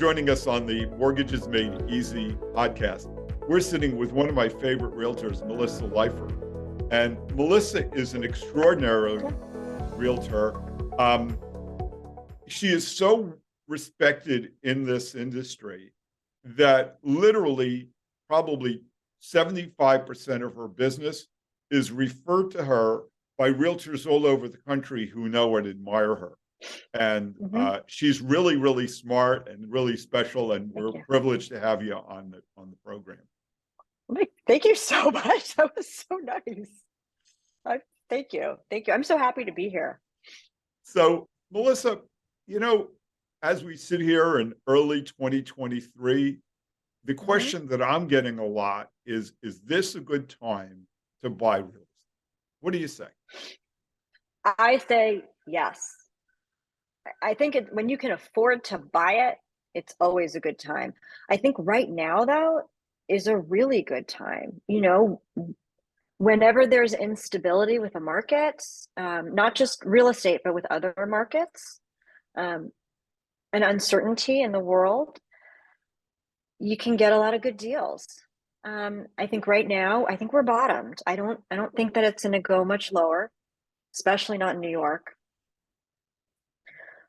joining us on the Mortgages Made Easy podcast. We're sitting with one of my favorite realtors, Melissa Leifer. And Melissa is an extraordinary realtor. She is so respected in this industry that literally probably 75% of her business is referred to her by realtors all over the country who know and admire her. And she's really, really smart and really special, and we're privileged to have you on the program. Thank you so much. That was so nice. Thank you. I'm so happy to be here. So, Melissa, as we sit here in early 2023, the question that I'm getting a lot is this a good time to buy real estate? What do you say? I say yes. I think when you can afford to buy it, it's always a good time. I think right now, though, is a really good time. Whenever there's instability with the markets, not just real estate, but with other markets, and uncertainty in the world, you can get a lot of good deals. I think right now, I think we're bottomed. I don't think that it's going to go much lower, especially not in New York.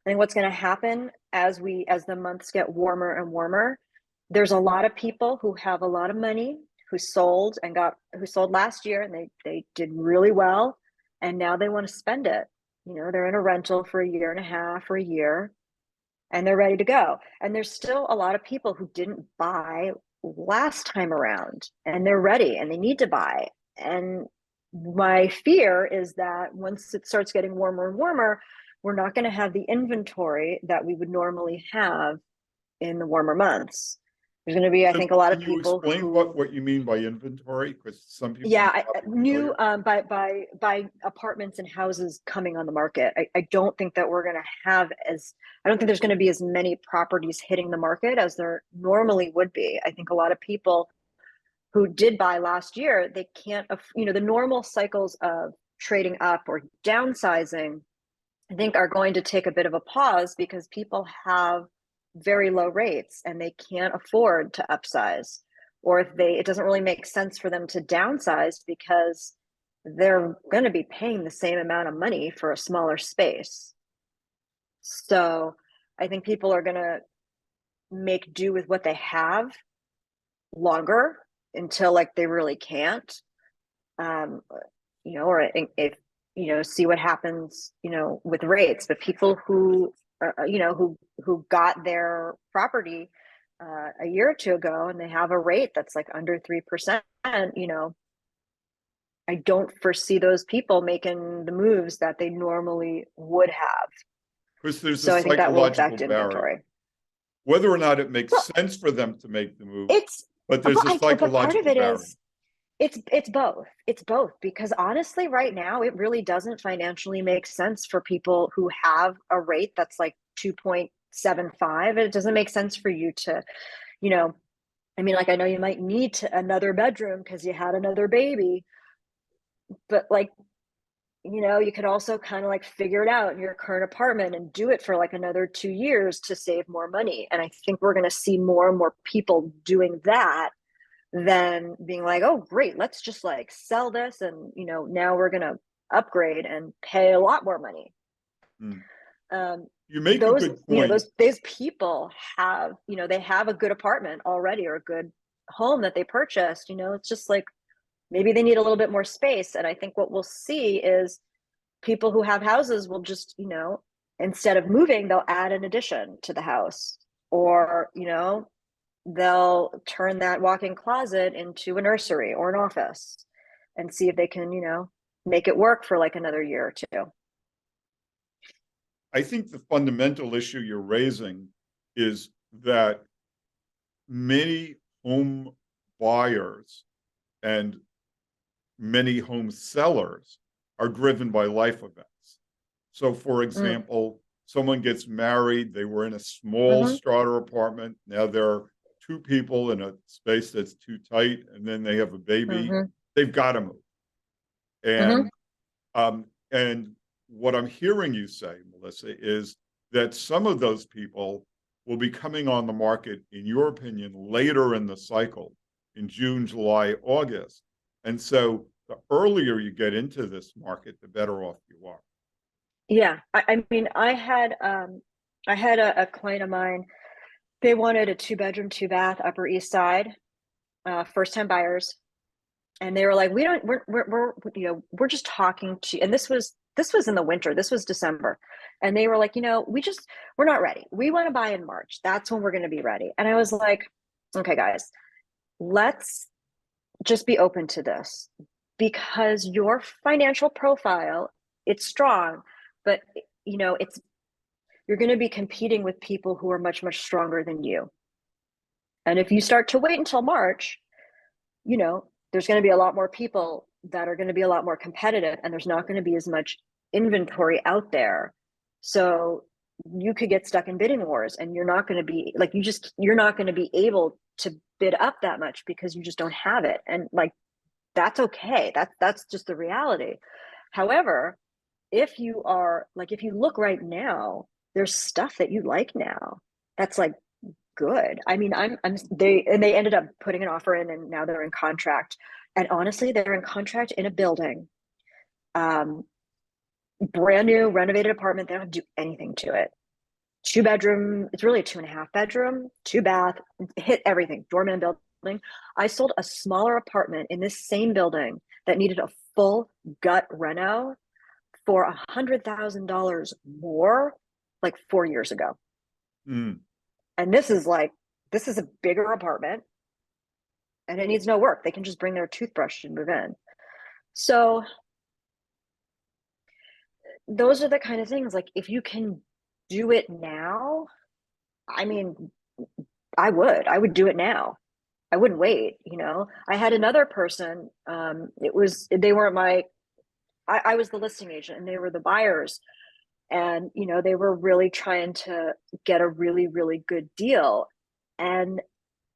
I think what's going to happen as the months get warmer and warmer, there's a lot of people who have a lot of money who sold last year, and they did really well, and now they want to spend it. They're in a rental for a year and a half or a year, and they're ready to go. And there's still a lot of people who didn't buy last time around, and they're ready and they need to buy. And my fear is that once it starts getting warmer and warmer, we're not going to have the inventory that we would normally have in the warmer months. There's going to be, I think, a lot of people. Can you explain what you mean by inventory? Because some people. Yeah, new by apartments and houses coming on the market. I don't think that we're going to have I don't think there's going to be as many properties hitting the market as there normally would be. I think a lot of people who did buy last year, they can't, the normal cycles of trading up or downsizing, I think, are going to take a bit of a pause because people have very low rates and they can't afford to upsize, or it doesn't really make sense for them to downsize because they're going to be paying the same amount of money for a smaller space. So I think people are going to make do with what they have longer until they really can't, or if see what happens, with rates. But people who who got their property a year or two ago and they have a rate that's under 3%, I don't foresee those people making the moves that they normally would have. Because there's so a I think that will affect barrier. inventory. Whether or not it makes sense for them to make the move, but there's a psychological but part of it barrier. is it's both, because honestly right now it really doesn't financially make sense for people who have a rate that's 2.75. It doesn't make sense for you to, I know you might need another bedroom because you had another baby, but you could also kind of figure it out in your current apartment and do it for another 2 years to save more money. And I think we're going to see more and more people doing that than being oh, great, let's just sell this and now we're going to upgrade and pay a lot more money. You make a good point. Those people have, they have a good apartment already or a good home that they purchased. It's just maybe they need a little bit more space. And I think what we'll see is people who have houses will just, instead of moving, they'll add an addition to the house, or they'll turn that walk-in closet into a nursery or an office and see if they can, make it work for another year or two. I think the fundamental issue you're raising is that many home buyers and many home sellers are driven by life events. So, for example, someone gets married, they were in a small starter apartment, now they're two people in a space that's too tight, and then they have a baby, they've got to move. And what I'm hearing you say, Melissa, is that some of those people will be coming on the market, in your opinion, later in the cycle, in June, July, August. And so the earlier you get into this market, the better off you are. Yeah. I mean, I had a client of mine, they wanted a 2-bedroom, 2-bath, Upper East Side, first time buyers. And they were like, we're just talking to, and this was in the winter, this was December. And they were like, we're not ready. We want to buy in March. That's when we're going to be ready. And I was like, okay, guys, let's just be open to this, because your financial profile, it's strong, but you're going to be competing with people who are much, much stronger than you. And if you start to wait until March, there's going to be a lot more people that are going to be a lot more competitive, and there's not going to be as much inventory out there. So you could get stuck in bidding wars, and you're not going to be like, you're not going to be able to bid up that much because you just don't have it. And like, that's okay. That's just the reality. However, if you look right now, there's stuff that you like now that's like good. I mean, they ended up putting an offer in, and now they're in contract. And honestly, they're in contract in a building, brand new renovated apartment. They don't do anything to it. 2-bedroom. It's really a 2.5-bedroom, 2-bath, hit everything. Doorman building. I sold a smaller apartment in this same building that needed a full gut reno for $100,000 more, like 4 years ago. Mm. And this is a bigger apartment, and it needs no work. They can just bring their toothbrush and move in. So those are the kind of things, like, if you can do it now, I mean, I would do it now. I wouldn't wait. I had another person, they weren't I was the listing agent and they were the buyers. And, they were really trying to get a really, really good deal. And,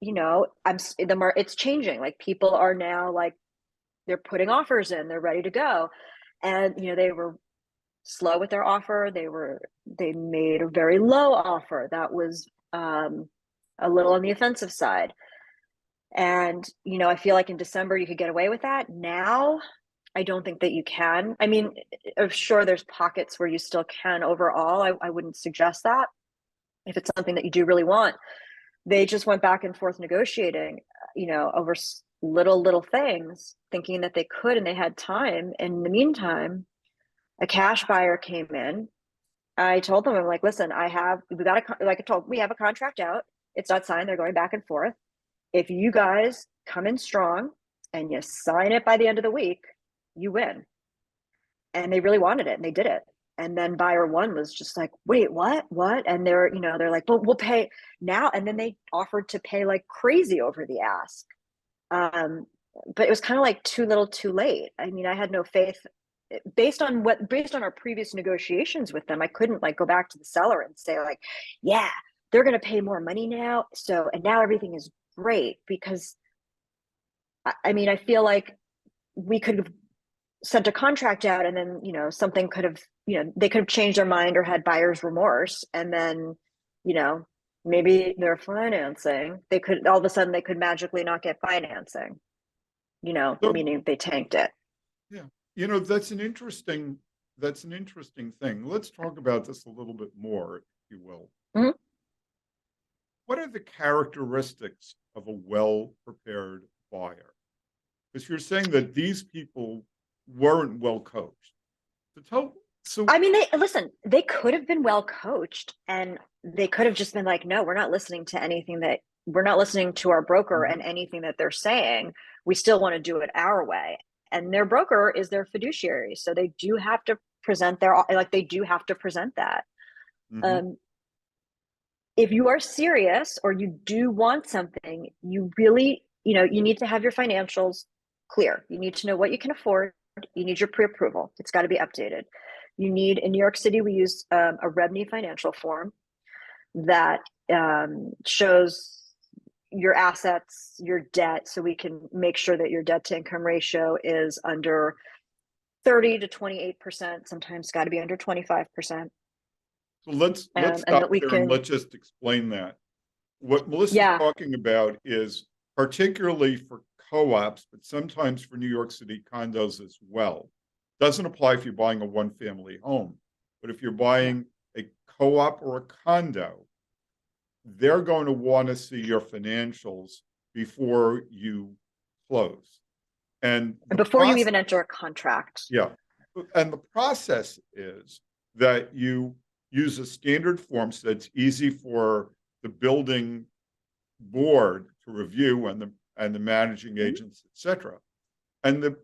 it's changing. Like, people are now, like, they're putting offers in, they're ready to go. And, they were slow with their offer. They made a very low offer that was a little on the offensive side. And, I feel like in December you could get away with that. Now, I don't think that you can. I mean, sure, there's pockets where you still can. Overall, I wouldn't suggest that if it's something that you do really want. They just went back and forth negotiating, over little things, thinking that they could and they had time. And in the meantime, a cash buyer came in. I told them, I'm like, listen, we have a contract out. It's not signed. They're going back and forth. If you guys come in strong and you sign it by the end of the week, you win. And they really wanted it, and they did it. And then buyer one was just like, wait, what? And they're like, well, we'll pay now. And then they offered to pay like crazy over the ask. But it was kind of like too little too late. I mean, I had no faith based on our previous negotiations with them. I couldn't like go back to the seller and say like, yeah, they're going to pay more money now. So, and now everything is great, because I mean, I feel like we could have sent a contract out, and then, something could have, they could have changed their mind or had buyer's remorse. And then, maybe their financing, all of a sudden they could magically not get financing, So, meaning they tanked it. yeah, that's an interesting thing. Let's talk about this a little bit more, if you will. Mhm. What are the characteristics of a well-prepared buyer? Because you're saying that these people weren't well coached. I mean, they could have been well coached, and they could have just been like, no, we're not listening to our broker and anything that they're saying. We still want to do it our way. And their broker is their fiduciary. So they do have to present that. Mm-hmm. If you are serious or you do want something, you really, you need to have your financials clear. You need to know what you can afford. You need your pre-approval. It's got to be updated. You need, in New York City, we use a revenue financial form that shows your assets, your debt, so we can make sure that your debt to income ratio is under 30 to 28%. Sometimes got to be under 25%. So let's and stop that we there and can, let's just explain that. What Melissa's yeah. talking about is particularly for co-ops, but sometimes for New York City condos as well. Doesn't apply if you're buying a one-family home, but if you're buying a co-op or a condo, they're going to want to see your financials before you close. And the Before you process, even enter a contract. yeah, and the process is that you use a standard form so it's easy for the building board to review and the managing agents, et cetera. And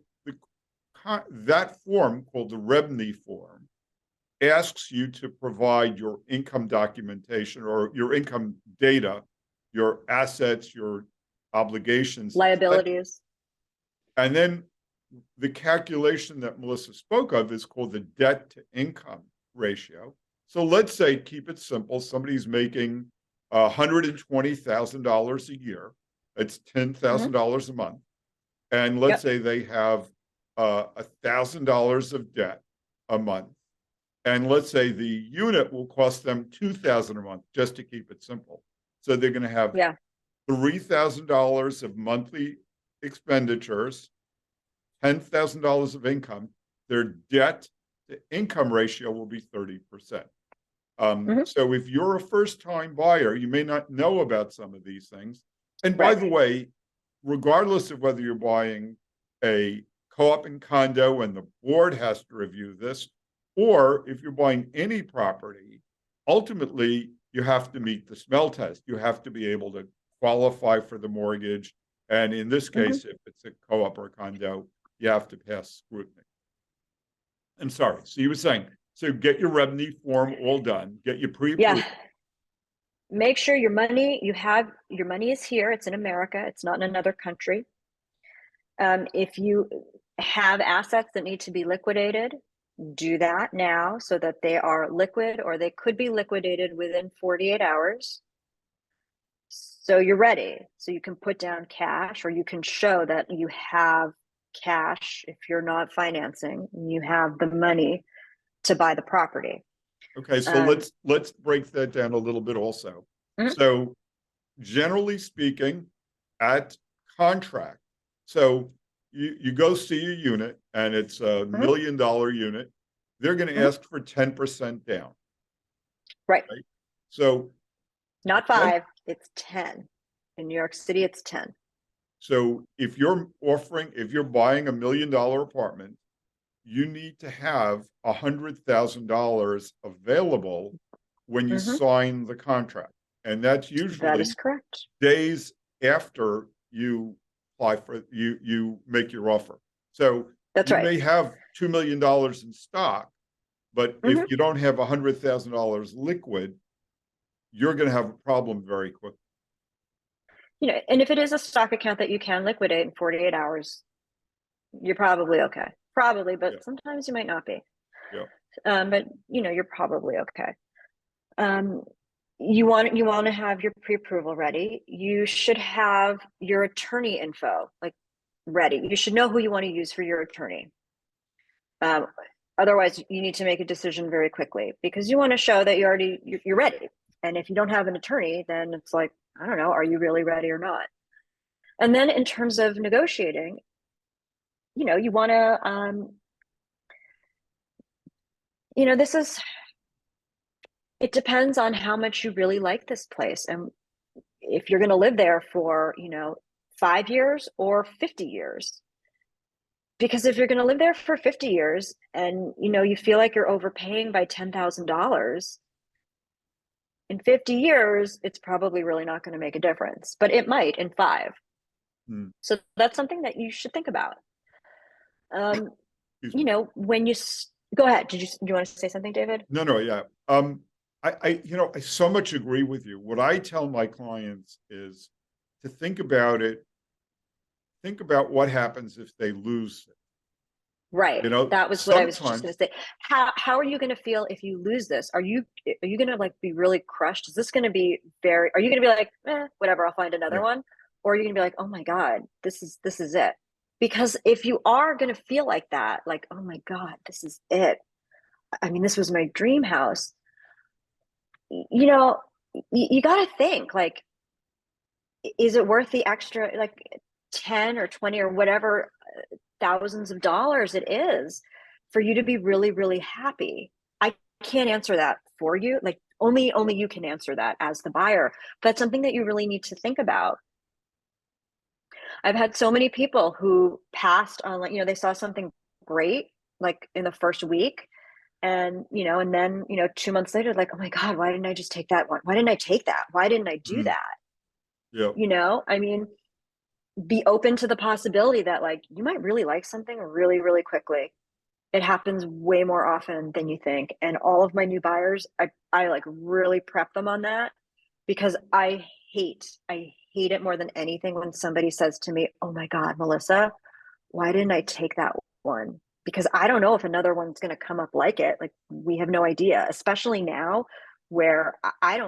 that form called the REBNY form asks you to provide your income documentation or your income data, your assets, your obligations, Liabilities. and then the calculation that Melissa spoke of is called the debt to income ratio. So let's say, keep it simple, somebody's making $120,000 a year. It's $10,000 a month. And let's say they have $1,000 of debt a month. And let's say the unit will cost them $2,000 a month, just to keep it simple. So they're going to have $3,000 of monthly expenditures, $10,000 of income. Their debt to income ratio will be 30%. So if you're a first-time buyer, you may not know about some of these things. And by the way, regardless of whether you're buying a co-op and condo and the board has to review this, or if you're buying any property, ultimately you have to meet the smell test. You have to be able to qualify for the mortgage. And in this case, if it's a co-op or a condo, you have to pass scrutiny. I'm sorry. So you were saying, so get your REBNY form all done, get your pre-approved. Yeah. Make sure your money is here. It's in America. It's not in another country. If you have assets that need to be liquidated, do that now so that they are liquid, or they could be liquidated within 48 hours. So you're ready. So you can put down cash, or you can show that you have cash if you're not financing, you have the money to buy the property. Okay, so let's break that down a little bit also. So generally speaking, at contract, so you go see a unit and it's $1 million unit, they're going to ask for 10% down. Right. So not 5, it's 10. In New York City, it's 10. So if you're buying $1 million apartment, you need to have $100,000 available when you sign the contract. And that's usually that is correct. days after you apply for you make your offer. So that's you may have $2 million in stock, but if you don't have $100,000 liquid, you're going to have a problem very quickly. And if it is a stock account that you can liquidate in 48 hours, you're probably okay. Probably, but sometimes you might not be. But you're probably okay. You want to have your pre-approval ready. You should have your attorney info ready. You should know who you want to use for your attorney. Otherwise, you need to make a decision very quickly, because you want to show that you're ready. And if you don't have an attorney, then it's like, I don't know, are you really ready or not? And then in terms of negotiating, you want to, it depends on how much you really like this place. And if you're going to live there for, 5 years or 50 years. Because if you're going to live there for 50 years and, you feel like you're overpaying by $10,000, in 50 years, it's probably really not going to make a difference, but it might in 5. So that's something that you should think about. When you go ahead, do you want to say something, David? No, yeah. I so much agree with you. What I tell my clients is to think about it. Think about what happens if they lose it. Right. That was what I was just going to say. How are you going to feel if you lose this? Are you going to be really crushed? Is this going to be are you going to be like, whatever, I'll find another one? Or are you going to be like, oh my God, this is it? Because if you are going to feel like that, like, oh my God, this is it. I mean, this was my dream house. you know, you got to think like, is it worth the extra like 10 or 20 or whatever thousands of dollars it is for you to be really, really happy? I can't answer that for you. Like only you can answer that as the buyer. But that's something that you really need to think about. I've had so many people who passed on, like, they saw something great like in the first week, and then 2 months later, like, oh my God, why didn't I just take that one? Why didn't I take that? Why didn't I do Mm, that? yeah. I mean, be open to the possibility that like you might really like something really, really quickly. It happens way more often than you think. And all of my new buyers, I like really prep them on that, because I hate it more than anything when somebody says to me, oh my God, Melissa, why didn't I take that one? Because I don't know if another one's going to come up like it. Like we have no idea, especially now where I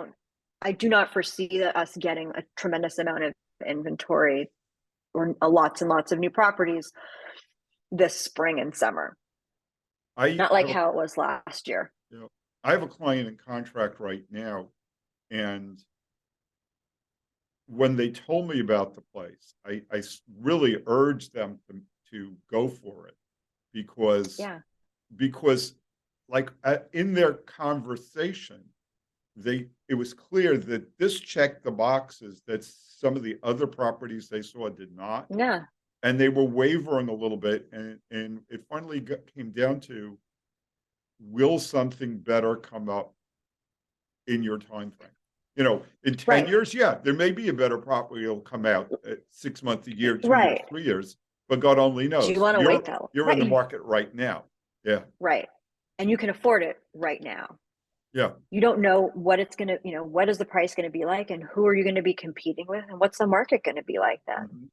do not foresee us getting a tremendous amount of inventory or lots and lots of new properties this spring and summer. I Not like have a, how it was last year. you know, I have a client in contract right now, and when they told me about the place, really urged them to go for it because Yeah. because like in their conversation, it was clear that this checked the boxes that some of the other properties they saw did not, Yeah. and they were wavering a little bit, and it finally came down to, will something better come up in your time frame? In 10 Right. years, yeah, there may be a better property will come out at 6 months, a year, 2 years, Right. 3 years, but God only Do you knows. want to wait You're though? you're in the Right. market right now. Yeah, Right. And you can afford it right now. yeah. You don't know what it's going to, what is the price going to be like, and who are you going to be competing with, and what's the market going to be like then? Mhm.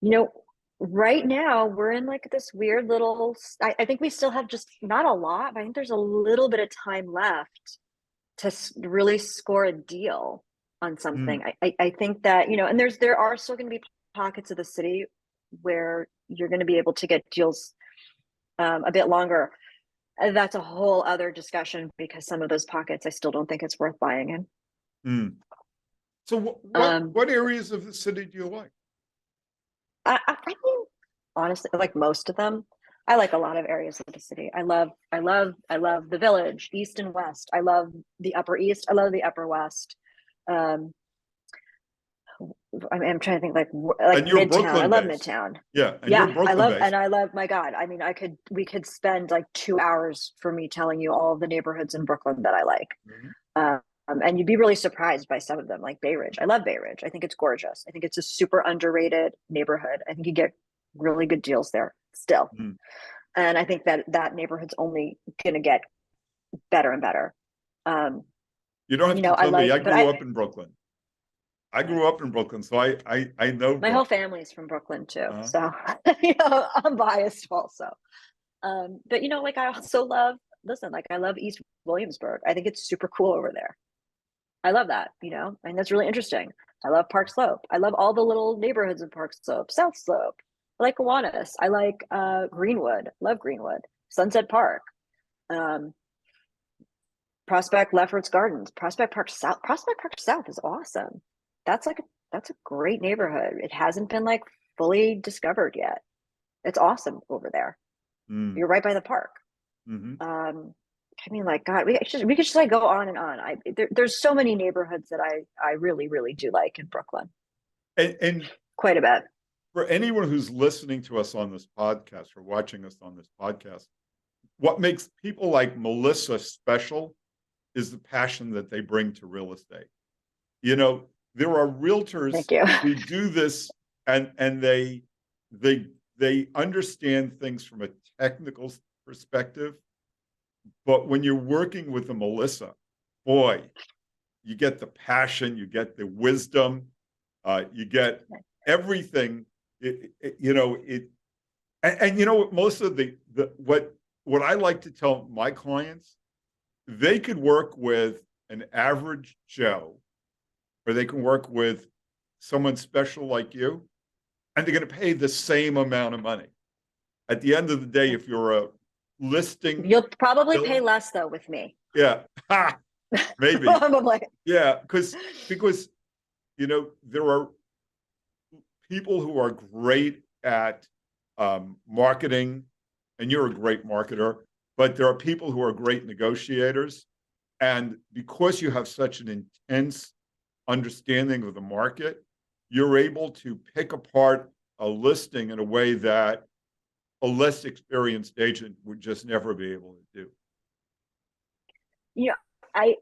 You know, right now we're in like this weird little, I think we still have just not a lot, but I think there's a little bit of time left to really score a deal on Mm. something. I think that, and there are still going to be pockets of the city where you're going to be able to get deals a bit longer. That's a whole other discussion, because some of those pockets I still don't think it's worth buying in. Mm. So what Um, what areas of the city do you like? I mean, honestly, like most of them, I like a lot of areas of the city. I love the Village, East and West. I love the Upper East. I love the Upper West. Um, I'm trying to think like And you're Midtown. I Brooklyn love based. Midtown. Yeah, and you're Yeah, I Brooklyn love, based. and I love, my God. I mean, we could spend like 2 hours for me telling you all of the neighborhoods in Brooklyn that I like. Mhm. And you'd be really surprised by some of them, like Bay Ridge. I love Bay Ridge. I think it's gorgeous. I think it's a super underrated neighborhood. I think you get really good deals there still. Mm. And I think that that neighborhood's only going to get better and better. Um, You don't have to I tell me. like, I but grew up in Brooklyn. I yeah, grew up in Brooklyn, so I know my whole Brooklyn. family's from Brooklyn too. Uh, So, I'm biased also. But like I also listen, like I love East Williamsburg. I think it's super cool over there. I love that, and that's really interesting. I love Park Slope. I love all the little neighborhoods of Park Slope, South Slope. I like Kiwanis. I like Greenwood. Love Greenwood. Sunset Park. Um, Prospect Lefferts Gardens. Prospect Park South. Prospect Park South is awesome. That's a great neighborhood. It hasn't been like fully discovered yet. It's awesome over there. mm, You're right by the park. hmm. I mean, like, God, we could just like go on and on. There's so many neighborhoods that I really, really do like in Brooklyn, And quite a bit. for anyone who's listening to us on this podcast or watching us on this podcast, what makes people like Melissa special is the passion that they bring to real estate. You know, there are realtors Thank you. who do this, and they they understand things from a technical perspective, but when you're working with a Melissa, boy, you get the passion, you get the wisdom, you get everything. And you know what, most of what I like to tell my clients, they could work with an average Joe, or they can work with someone special like you, and they're going to pay the same amount of money. At the end of the day, if you're a listing You'll probably pay killer, less though with me. yeah, ha, maybe. Probably. Yeah, because there are people who are great at marketing, and you're a great marketer, but there are people who are great negotiators. And because you have such an intense understanding of the market, you're able to pick apart a listing in a way that a less experienced agent would just never be able to do. You know, I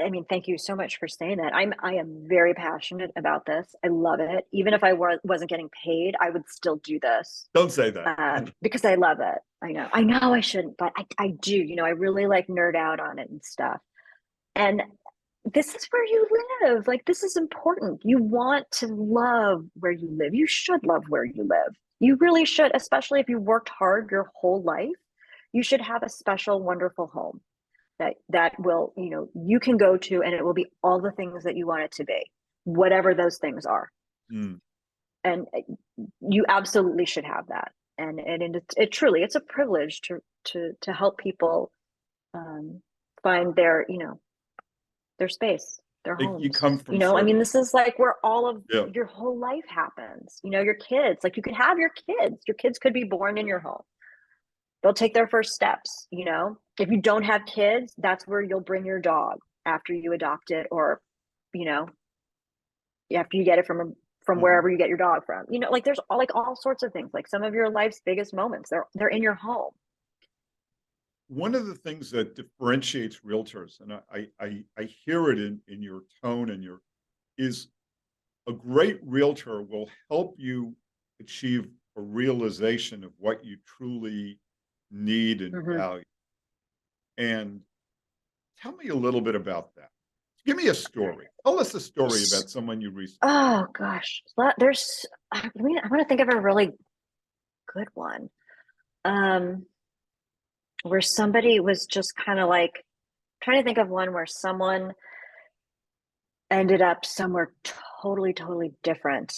I mean, thank you so much for saying that. I am very passionate about this. I love it. Even if I wasn't getting paid, I would still do this Don't say that. because I love it. I know I shouldn't, but I do. I really like nerd out on it and stuff. And this is where you live. Like, this is important. You want to love where you live. You should love where you live. You really should, especially if you worked hard your whole life. You should have a special, wonderful home that will, you can go to, and it will be all the things that you want it to be, whatever those things are. Mm. And you absolutely should have that. And it truly, it's a privilege to help people find their space, their homes. You come from I mean, certain, this is like where all of yeah. your whole life happens. Your kids, like, you could have your kids. Your kids could be born in your home. They'll take their first steps. If you don't have kids, that's where you'll bring your dog after you adopt it, or after you get it from wherever you get your dog from. Like, there's all sorts of things. Like, some of your life's biggest moments, they're in your home. One of the things that differentiates realtors, and I hear it in your tone and is a great realtor will help you achieve a realization of what you truly need and value. And tell me a little bit about that. Give me a story. Tell us a story about someone you recently. Oh gosh, I want to think of a really good one. Where somebody was just kind of like, trying to think of one where someone ended up somewhere totally, totally different.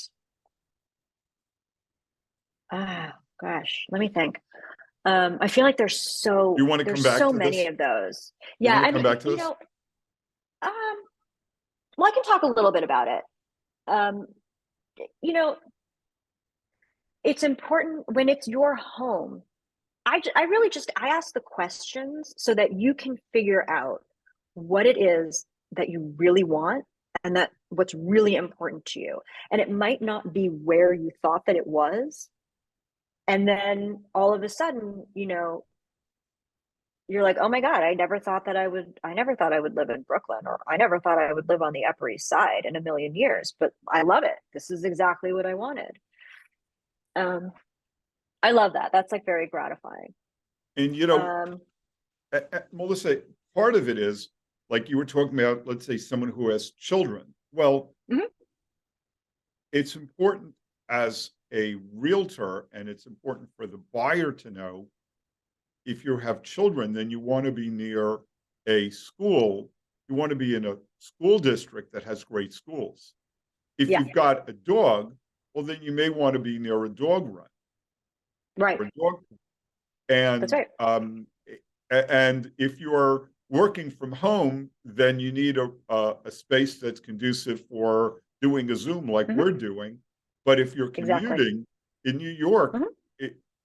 Oh gosh, let me think. I feel like there's You want to come back so to many this? of those. You Yeah, want to come back to this? Well, I can talk a little bit about it. You know, it's important when it's your home. I really just, I ask the questions so that you can figure out what it is that you really want, and that what's really important to you. And it might not be where you thought that it was. And then all of a sudden, you're like, oh my God, I never thought I would live in Brooklyn, or I never thought I would live on the Upper East Side in a million years, but I love it. This is exactly what I wanted. I love that. That's like very gratifying. And Melissa, part of it is, like you were talking about, let's say someone who has children. Well, it's important as a realtor, and it's important for the buyer to know, if you have children, then you want to be near a school. You want to be in a school district that has great schools. If you've got a dog, well, then you may want to be near a dog run. Right. Or a dog. And that's right. And if you're working from home, then you need a space that's conducive for doing a Zoom like we're doing. But if you're commuting in New York,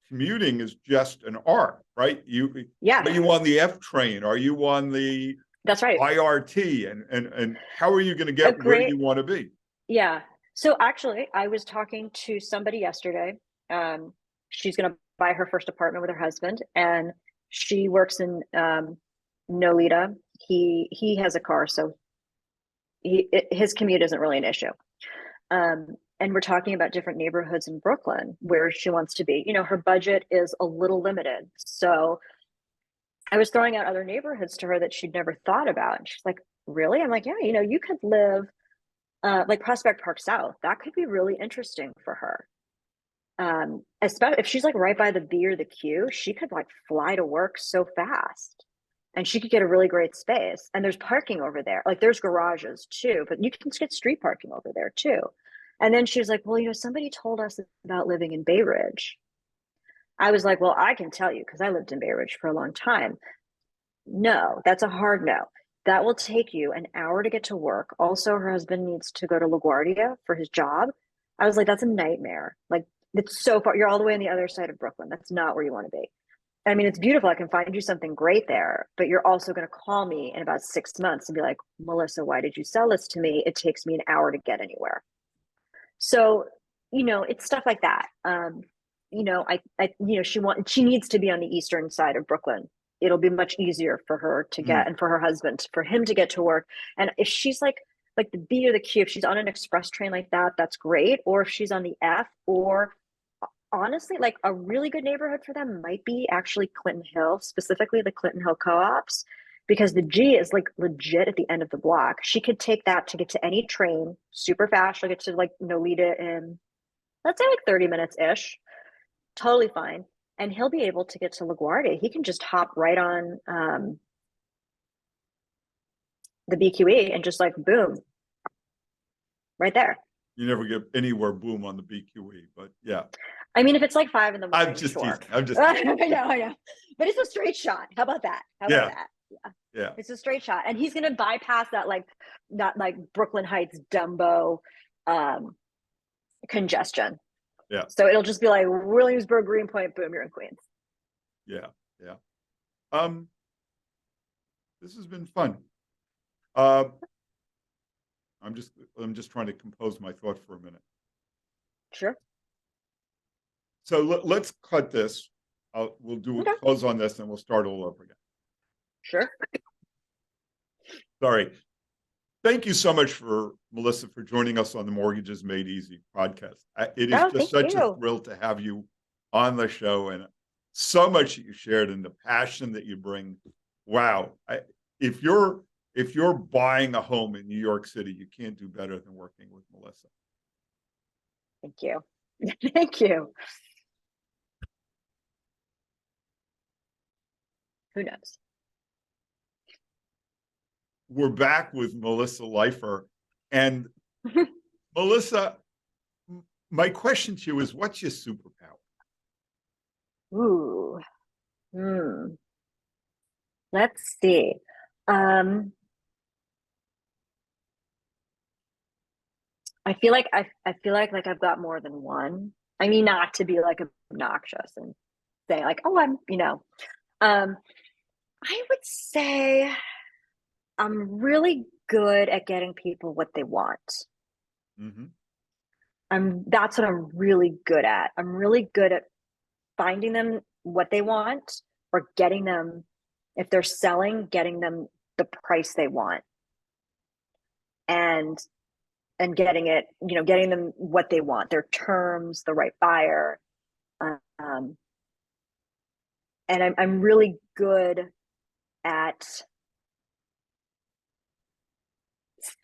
commuting is just an art, right? Are you on the F train? Are you on the That's right. IRT? And how are you going to get where you want to be? Yeah. So actually, I was talking to somebody yesterday. She's going to buy her first apartment with her husband, and she works in Nolita. He has a car, so his commute isn't really an issue. And we're talking about different neighborhoods in Brooklyn where she wants to be. Her budget is a little limited. So I was throwing out other neighborhoods to her that she'd never thought about. And she's like, really? I'm like, yeah, you could live like Prospect Park South. That could be really interesting for her. Especially if she's like right by the B or the Q, she could like fly to work so fast. And she could get a really great space. And there's parking over there. Like, there's garages too, but you can get street parking over there too. And then she was like, well, somebody told us about living in Bay Ridge. I was like, well, I can tell you, because I lived in Bay Ridge for a long time. No, that's a hard no. that will take you an hour to get to work. Also, her husband needs to go to LaGuardia for his job. I was like, that's a nightmare. Like, it's so far. You're all the way on the other side of Brooklyn. That's not where you want to be. I mean, it's beautiful. I can find you something great there, but you're also going to call me in about 6 months and be like, Melissa, why did you sell this to me? It takes me an hour to get anywhere. So, it's stuff like that. She needs to be on the eastern side of Brooklyn. It'll be much easier for her to get, and for her husband, for him to get to work. And if she's like the B or the Q, if she's on an express train like that, that's great. Or if she's on the F, or honestly, like a really good neighborhood for them might be actually Clinton Hill, specifically the Clinton Hill co-ops, because the G is like legit at the end of the block. She could take that to get to any train super fast. She'll get to like Nolita in, let's say, like 30 minutes ish. Totally fine. And he'll be able to get to LaGuardia. He can just hop right on the BQE and just like boom, right there. You never get anywhere boom on the BQE, but yeah. I mean, if it's like 5 a.m, I'm just sure. teasing. I'm just teasing. I know. But it's a straight shot. How about that? Yeah. It's a straight shot. And he's gonna bypass that like Brooklyn Heights Dumbo congestion. Yeah. So it'll just be like Williamsburg, Greenpoint, boom, you're in Queens. Yeah. This has been fun. I'm just trying to compose my thought for a minute. Sure. So let's cut this. We'll do a close on this, and we'll start all over again. Sure. Sorry. Thank you so much, Melissa, for joining us on the Mortgages Made Easy podcast. It is just such a thrill to have you on the show, and so much that you shared and the passion that you bring. Wow. If you're buying a home in New York City, you can't do better than working with Melissa. Thank you. Thank you. Who knows? We're back with Melissa Leifer. And Melissa, my question to you is, what's your superpower? Ooh. Let's see. I feel like I've got more than one. I mean, not to be like obnoxious and say like, oh, I would say I'm really good at getting people what they want. That's what I'm really good at. I'm really good at finding them what they want, or getting them, if they're selling, getting them the price they want. And getting it, getting them what they want, their terms, the right buyer. And I'm really good at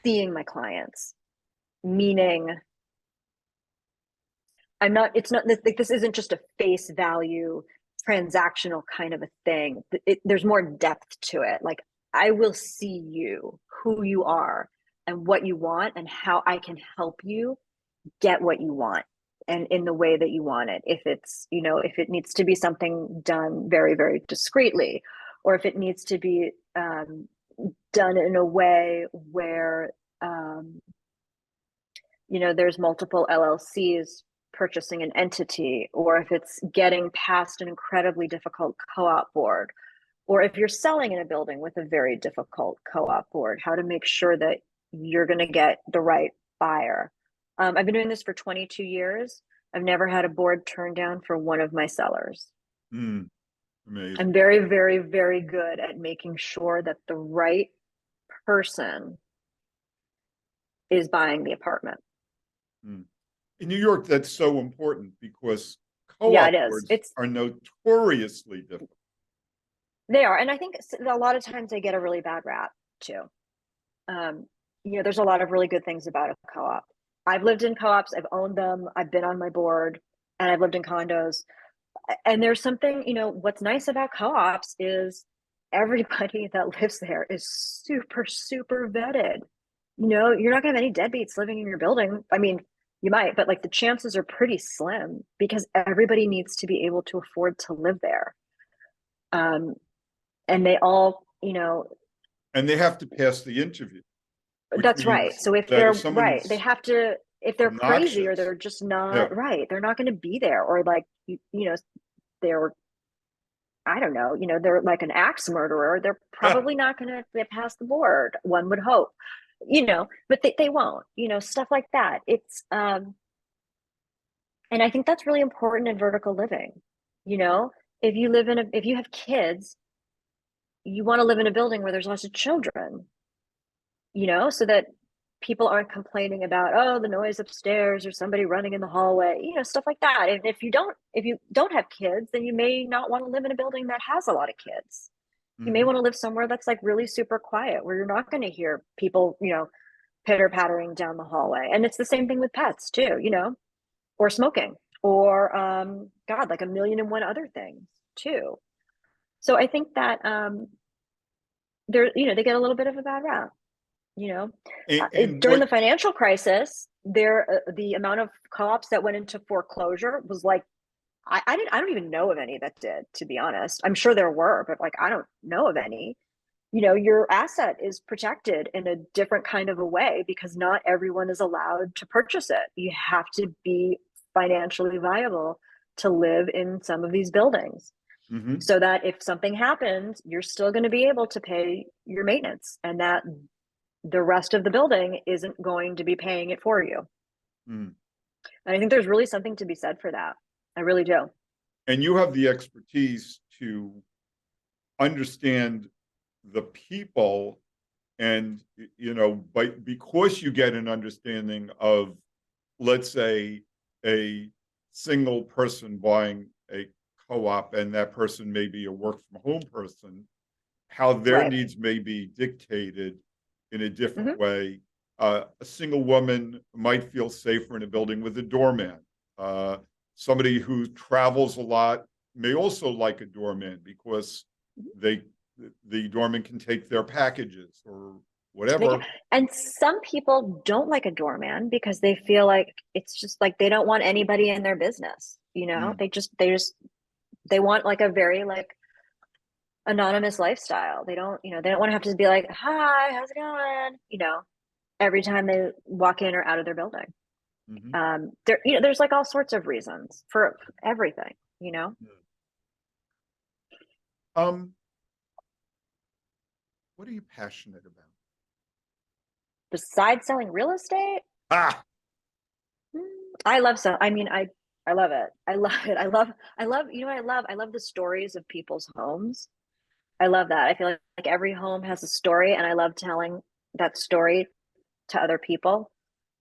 seeing my clients, meaning it's not like, this isn't just a face value transactional kind of a thing. There's more depth to it. Like, I will see you, who you are, and what you want, and how I can help you get what you want, and in the way that you want it. If it's, if it needs to be something done very, very discreetly, or if it needs to be done in a way where, there's multiple LLCs purchasing an entity, or if it's getting past an incredibly difficult co-op board, or if you're selling in a building with a very difficult co-op board, how to make sure that you're going to get the right buyer. I've been doing this for 22 years. I've never had a board turned down for one of my sellers. Amazing. I'm very, very, very good at making sure that the right person is buying the apartment. In New York, that's so important, because co-op boards are notoriously difficult. They are. And I think a lot of times they get a really bad rap too. There's a lot of really good things about a co-op. I've lived in co-ops, I've owned them, I've been on my board, and I've lived in condos. And there's something, what's nice about co-ops is everybody that lives there is super, super vetted. You're not gonna have any deadbeats living in your building. I mean, you might, but like the chances are pretty slim, because everybody needs to be able to afford to live there. And they all, And they have to pass the interview, which That's right. means So if that if they're right, they someone's have to, if they're crazy or obnoxious, they're just yeah, not right, they're not going to be there. Or like, they're, I don't know, they're like an axe murderer. They're probably not going to get past the board. One would hope, but they won't, stuff like that. And I think that's really important in vertical living. You know, if you have kids, you want to live in a building where there's lots of children, so that people aren't complaining about, oh, the noise upstairs or somebody running in the hallway, stuff like that. And if you don't have kids, then you may not want to live in a building that has a lot of kids. You may hmm want to live somewhere that's like really super quiet, where you're not going to hear people, pitter pattering down the hallway. And it's the same thing with pets too, or smoking, or God, like a million and one other things too. So I think that they get a little bit of a bad rap. You know, and during the what, financial crisis, the amount of co-ops that went into foreclosure was like, I don't even know of any that did, to be honest. I'm sure there were, but like I don't know of any. Your asset is protected in a different kind of a way because not everyone is allowed to purchase it. You have to be financially viable to live in some of these buildings, mhm, so that if something happens, you're still going to be able to pay your maintenance, and that the rest of the building isn't going to be paying it for you. mm. And I think there's really something to be said for that. I really do. And you have the expertise to understand the people, and but because you get an understanding of, let's say, a single person buying a co-op, and that person may be a work from home person, how their Right. needs may be dictated in a different Mm-hmm. way. A single woman might feel safer in a building with a doorman. Uh, Somebody who travels a lot may also like a doorman because they the doorman can take their packages or whatever. And some people don't like a doorman because they feel like it's just like they don't want anybody in their business. Mm, They want like a very like anonymous lifestyle. They don't want to have to be like, hi, how's it going? Every time they walk in or out of their building. mhm, There's like all sorts of reasons for everything. mm. Um, what are you passionate about? Besides selling real estate, Ah, mm, I love so. I mean, I love it. I love it. I love. What I love. I love the stories of people's homes. I love that. I feel like every home has a story, and I love telling that story to other people.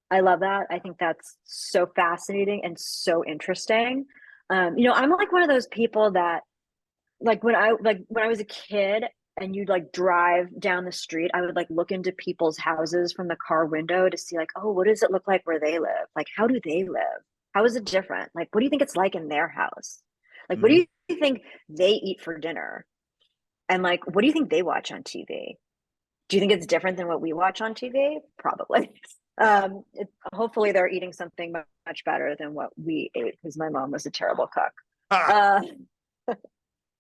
I love that. I think that's so fascinating and so interesting. I'm like one of those people that like when I was a kid and you'd like drive down the street, I would like look into people's houses from the car window to see like, oh, what does it look like where they live? Like, how do they live? How is it different? Like, what do you think it's like in their house? Like, what do mhm. you think they eat for dinner? And like, what do you think they watch on TV? Do you think it's different than what we watch on TV? Probably. Hopefully they're eating something much better than what we ate because my mom was a terrible cook. Ah, Uh,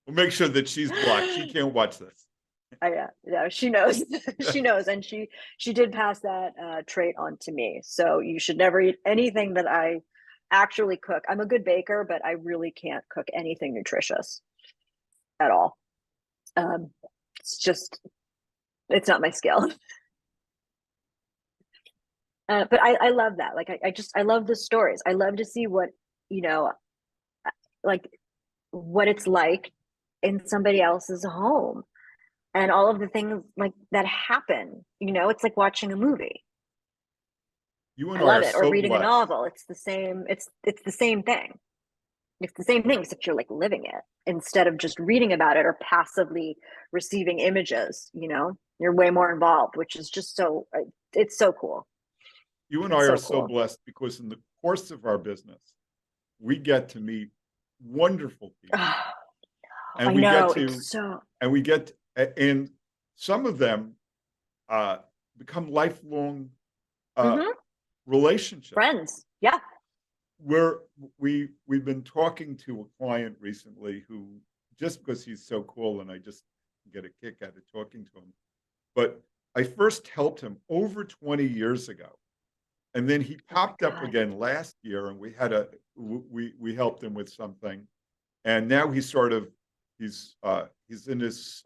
we'll make sure that she's blocked. She can't watch this. yeah, she knows. She knows, and she did pass that trait on to me. So you should never eat anything that I actually cook. I'm a good baker, but I really can't cook anything nutritious at all. Um, it's just it's not my skill. But I love that. Like I love the stories. I love to see what you know like what it's like in somebody else's home and all of the things like that happen. It's like watching a movie. You and I I love are it. Or so reading a blessed. novel. It's the same. It's the same thing. It's the same thing, except you're like living it instead of just reading about it or passively receiving images. You're way more involved, which is just so. It's so cool. You and I It's are so so cool. blessed because in the course of our business, we get to meet wonderful people, Oh, and I we get know. to, It's so. and we get, and some of them uh, become lifelong uh, Mhm. relationships. Friends. Yeah. We're we've been talking to a client recently who, just because he's so cool, and I just get a kick out of talking to him. but I first helped him over 20 years ago. And then he Oh my popped up God. again last year, and we helped him with something. And now he's in his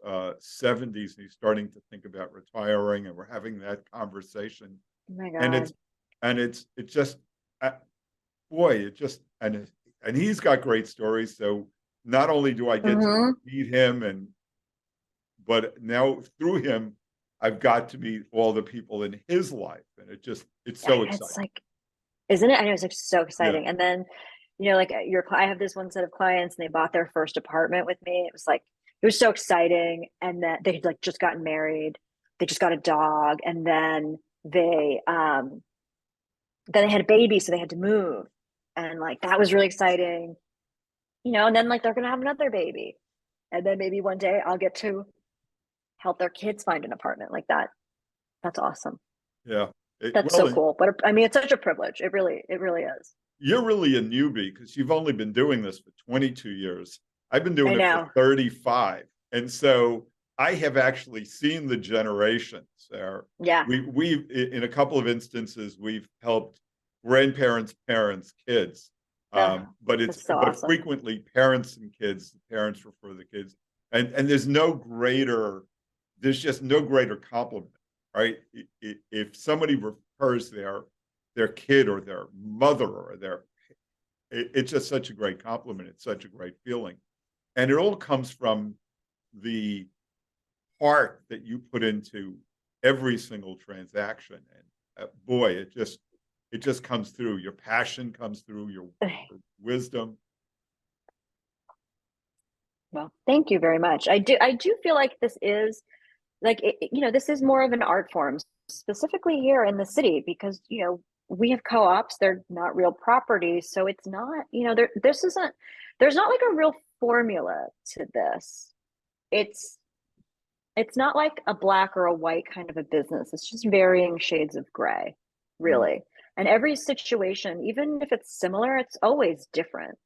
70s, and he's starting to think about retiring, and we're having that conversation. Oh my And God. it just uh, boy, and he's got great stories. So not only do I get to Mm-hmm. meet him, but now through him, I've got to meet all the people in his life, and it's so It's exciting. like, isn't it? I know, it's like so Yeah. exciting. And then, like I have this one set of clients and they bought their first apartment with me. It was like, it was so exciting. And that they had like just gotten married. They just got a dog. And then they had a baby. So they had to move. And like, that was really exciting, and then like they're going to have another baby. And then maybe one day I'll get to help their kids find an apartment like that. That's awesome. Yeah. That's Well, so and cool. But I mean, it's such a privilege. It really is. you're really a newbie because you've only been doing this for 22 years. I've been I doing it for know. 35. And so I have actually seen the generations there. Yeah. We in a couple of instances, we've helped grandparents, parents, kids. Oh, But that's so awesome. frequently parents and kids, the parents refer the kids. And there's just no greater compliment, right? If somebody refers their kid or their mother or it's just such a great compliment. It's such a great feeling. And it all comes from the heart that you put into every single transaction. And boy, it just comes through. Your passion comes through, your wisdom. Well, thank you very much. I do feel like this is like this is more of an art form, specifically here in the city, because we have co-ops. They're not real properties, so it's not, there's not like a real formula to this. It's it's not like a black or a white kind of a business. It's just varying shades of gray, Mm. really. And every situation, even if it's similar, it's always different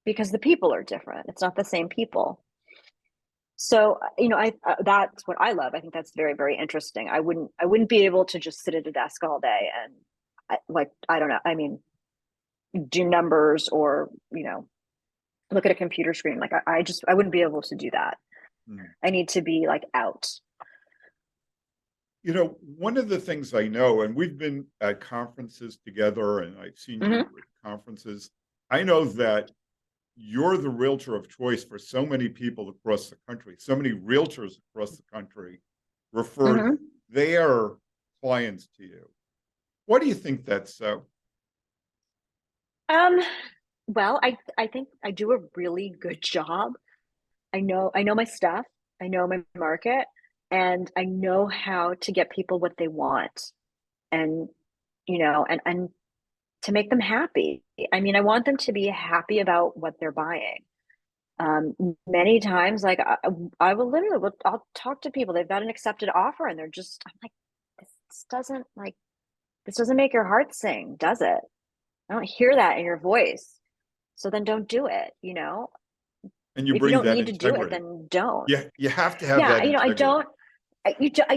because the people are different. It's not the same people. So, I that's what I love. I think that's very, very interesting. I wouldn't be able to just sit at a desk all day and I don't know. I mean, do numbers or, look at a computer screen. Like I wouldn't be able to do that. Mm. I need to be like out. One of the things I know, and we've been at conferences together, and I've seen you Hmm. at conferences. I know that you're the realtor of choice for so many people across the country. So many realtors across the country refer Hmm. their clients to you. Why do you think that's so? Um, well, I think I do a really good job. I know my stuff. I know my market, and I know how to get people what they want, and and to make them happy. I mean, I want them to be happy about what they're buying. Many times, like I will literally, I'll talk to people. They've got an accepted offer, and they're just, I'm like, this doesn't like this doesn't make your heart sing, does it? I don't hear that in your voice. So then don't do it. And you If you bring don't that need to do it, integrity. then don't. Yeah, you have to have Yeah, that I integrity. don't.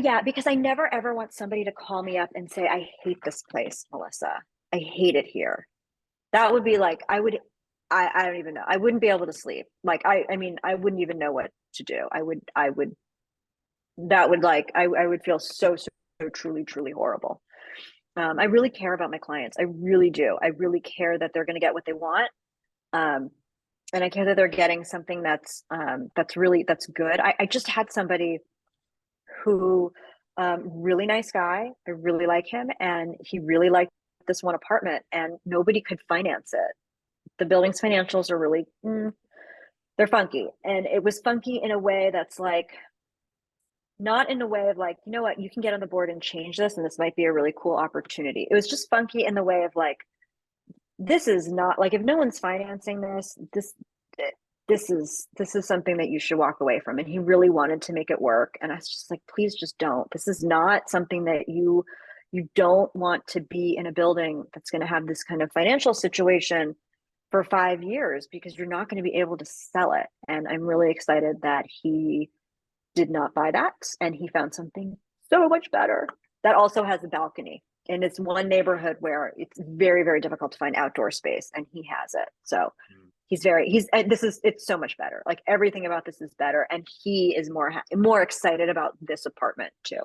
Yeah, because I never ever want somebody to call me up and say, I hate this place, Melissa. I hate it here. That would be like, I don't even know. I wouldn't be able to sleep. Like, I mean, I wouldn't even know what to do. That would like, I would feel so, so, so truly, truly horrible. I really care about my clients. I really do. I really care that they're going to get what they want. Um, and I care that they're getting something that's good. I just had somebody who really nice guy. I really like him, and he really liked this one apartment, and nobody could finance it. The building's financials are really they're funky, and it was funky in a way that's like not in a way of like, you know what, you can get on the board and change this, and this might be a really cool opportunity. It was just funky in the way of like, this is not like, if no one's financing this is something that you should walk away from. And he really wanted to make it work, and I was just like, please just don't. This is not something that you don't want to be in a building that's going to have this kind of financial situation for 5 years, because you're not going to be able to sell it. And I'm really excited that he did not buy that, and he found something so much better. That also has a balcony. And it's one neighborhood where it's very, very difficult to find outdoor space, and he has it. So it's so much better. Like everything about this is better. And he is more excited about this apartment too,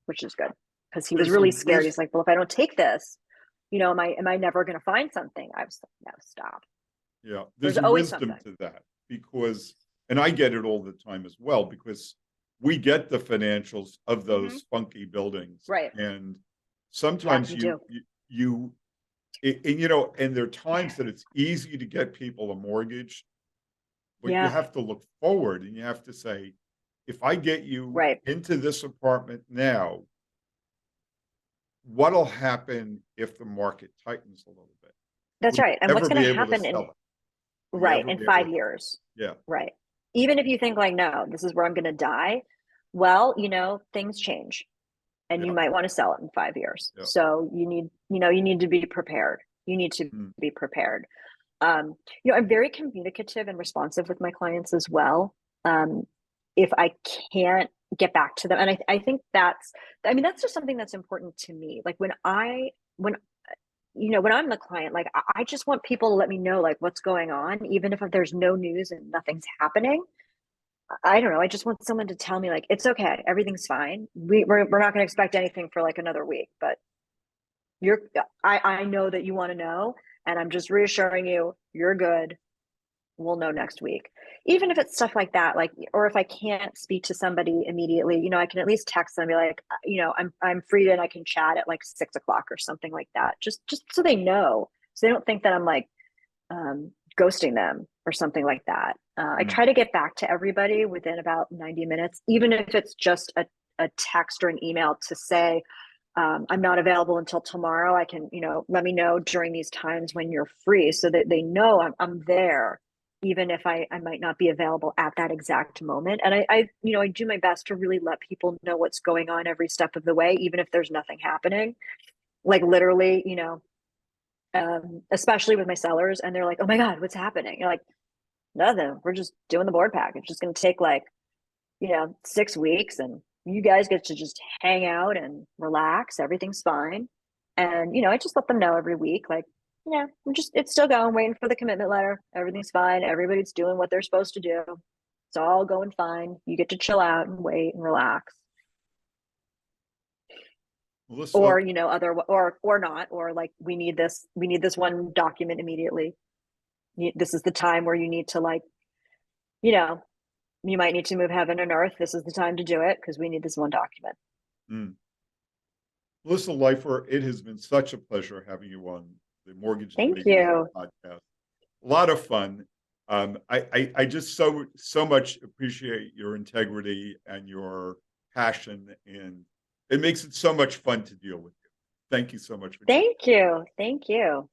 which is good. Because he was There's really some scared. He's like, well, if I don't take this, am I never going to find something? I was like, no, stop. Yeah, There's there's a always wisdom something. to that because, and I get it all the time as well, because we get the financials of those funky buildings. Right. And Yeah, sometimes you do. and there are times that it's easy to get people a mortgage, but you Yeah. have to look forward and you have to say, if I get you Right. into this apartment now, what'll happen if the market tightens a little bit? That's Will right. you And what's ever going be to able to happen sell it? Will you right, ever in be able 5 to? years. Yeah. Right. Even if you think like, no, this is where I'm going to die. Well, things change, and you Yeah. might want to sell it in 5 years. Yeah. So you need to be prepared. You need to Mm. be prepared. I'm very communicative and responsive with my clients as well. If I can't get back to them, and I think that's just something that's important to me. Like when when I'm the client, like I just want people to let me know like what's going on, even if there's no news and nothing's happening. I don't know. I just want someone to tell me like it's okay, everything's fine. We're not going to expect anything for like another week, but you're I know that you want to know, and I'm just reassuring you you're good. We'll know next week. Even if it's stuff like that, like, or if I can't speak to somebody immediately, I can at least text them and be like, I'm free and I can chat at like 6 o'clock or something like that. Just so they know, so they don't think that I'm like ghosting them or something like that. I Mm. try to get back to everybody within about 90 minutes, even if it's just a text or an email to say, I'm not available until tomorrow. I can, let me know during these times when you're free so that they know I'm there, even if I might not be available at that exact moment. And I do my best to really let people know what's going on every step of the way, even if there's nothing happening. Like literally, especially with my sellers, and they're like, oh my God, what's happening? You're like, nothing. We're just doing the board pack. It's just going to take like, 6 weeks, and you guys get to just hang out and relax. Everything's fine. And, I just let them know every week, like, it's still going, waiting for the commitment letter. Everything's fine. Everybody's doing what they're supposed to do. It's all going fine. You get to chill out and wait and relax. Melissa, Or, or not, or like, we need this one document immediately. This is the time where you need to like, you know, you might need to move heaven and earth. This is the time to do it because we need this one document. mm, Melissa Leifer, it has been such a pleasure having you on the Mortgage is Thank Made Easy you. podcast. A lot of fun. I just so much appreciate your integrity and your passion, and it makes it so much fun to deal with you. Thank you so much for doing it. Thank you. Thank you.